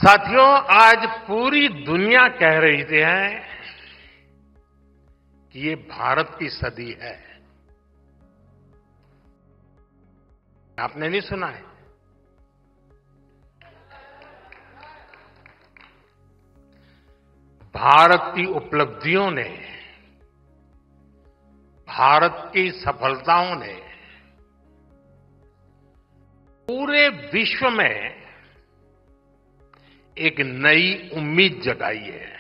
साथियों, आज पूरी दुनिया कह रही थी कि ये भारत की सदी है। आपने नहीं सुना है? भारत की उपलब्धियों ने, भारत की सफलताओं ने पूरे विश्व में एक नई उम्मीद जगाई है।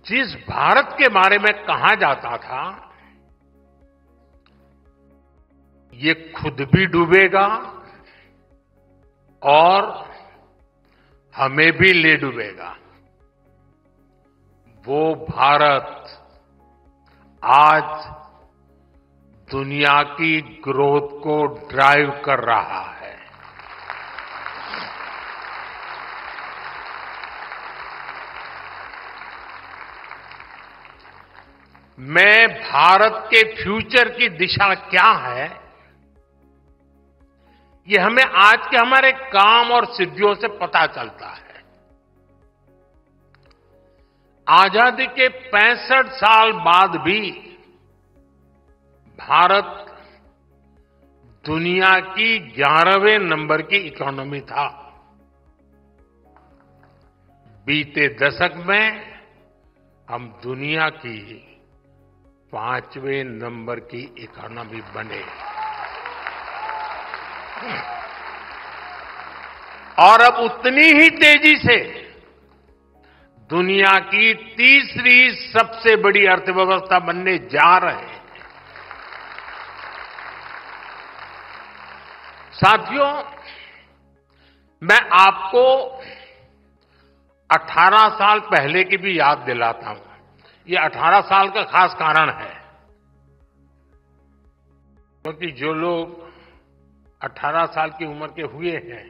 जिस भारत के बारे में कहा जाता था ये खुद भी डूबेगा और हमें भी ले डूबेगा, वो भारत आज दुनिया की ग्रोथ को ड्राइव कर रहा है। मैं भारत के फ्यूचर की दिशा क्या है, ये हमें आज के हमारे काम और सिद्धियों से पता चलता है। आजादी के 65 साल बाद भी भारत दुनिया की 11वें नंबर की इकोनॉमी था। बीते दशक में हम दुनिया की 5वें नंबर की इकोनॉमी बने और अब उतनी ही तेजी से दुनिया की तीसरी सबसे बड़ी अर्थव्यवस्था बनने जा रहे हैं। साथियों, मैं आपको 18 साल पहले की भी याद दिलाता हूं। ये 18 साल का खास कारण है क्योंकि जो लोग 18 साल की उम्र के हुए हैं,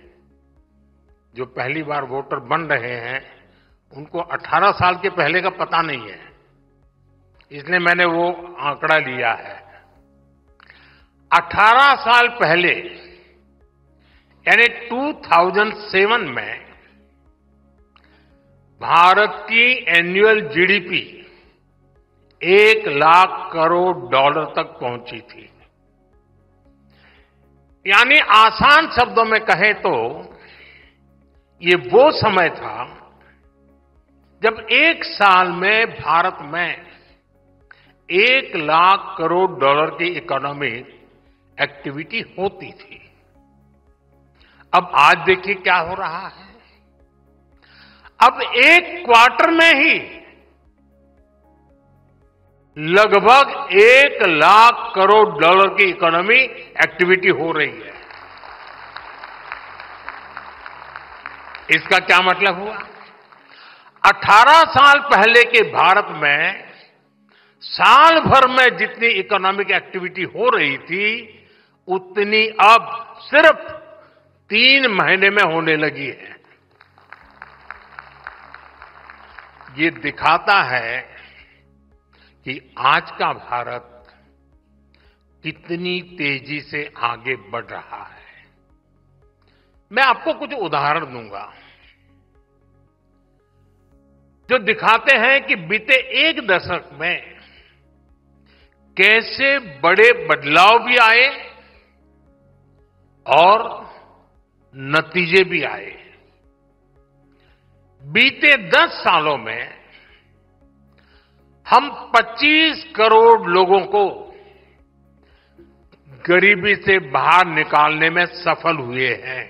जो पहली बार वोटर बन रहे हैं, उनको 18 साल के पहले का पता नहीं है, इसलिए मैंने वो आंकड़ा लिया है। 18 साल पहले यानी 2007 में भारत की annual GDP 1 lakh crore dollar तक पहुंची थी। यानी आसान शब्दों में कहें तो ये वो समय था जब एक साल में भारत में 1 लाख करोड़ डॉलर की इकोनॉमिक एक्टिविटी होती थी। अब आज देखिए क्या हो रहा है। अब एक क्वार्टर में ही लगभग 1 लाख करोड़ डॉलर की इकोनॉमी एक्टिविटी हो रही है। इसका क्या मतलब हुआ? 18 साल पहले के भारत में साल भर में जितनी इकोनॉमिक एक्टिविटी हो रही थी उतनी अब सिर्फ 3 महीने में होने लगी है। ये दिखाता है कि आज का भारत कितनी तेजी से आगे बढ़ रहा है। मैं आपको कुछ उदाहरण दूंगा जो दिखाते हैं कि बीते एक दशक में कैसे बड़े बदलाव भी आए और नतीजे भी आए। बीते 10 सालों में हम 25 करोड़ लोगों को गरीबी से बाहर निकालने में सफल हुए हैं।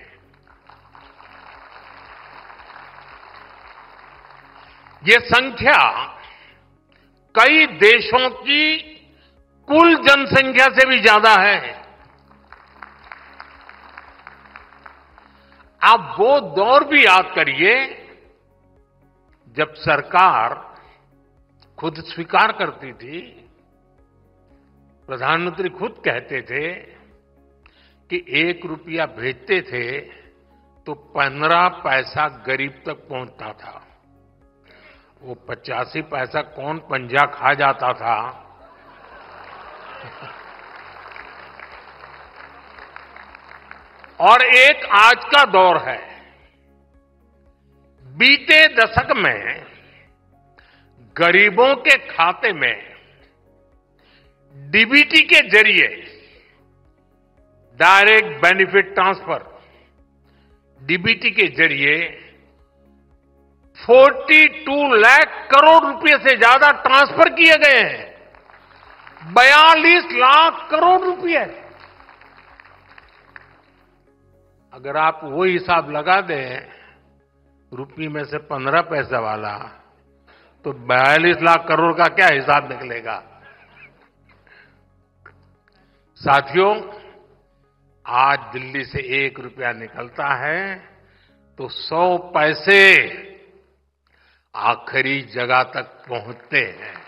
ये संख्या कई देशों की कुल जनसंख्या से भी ज्यादा है। आप वो दौर भी याद करिए जब सरकार खुद स्वीकार करती थी, प्रधानमंत्री खुद कहते थे कि 1 रुपया भेजते थे तो 15 पैसा गरीब तक पहुंचता था। वो 85 पैसा कौन पंजा खा जाता था। और एक आज का दौर है बीते दशक में गरीबों के खाते में डीबीटी के जरिए डायरेक्ट बेनिफिट ट्रांसफर डीबीटी के जरिए 42 लाख करोड़ रुपए से ज्यादा ट्रांसफर किए गए हैं। 42 लाख करोड़ रुपए। अगर आप वो हिसाब लगा दें रुपये में से 15 पैसे वाला, तो 42 लाख करोड़ का क्या हिसाब निकलेगा। साथियों, आज दिल्ली से 1 रुपया निकलता है तो 100 पैसे आखिरी जगह तक पहुंचते हैं।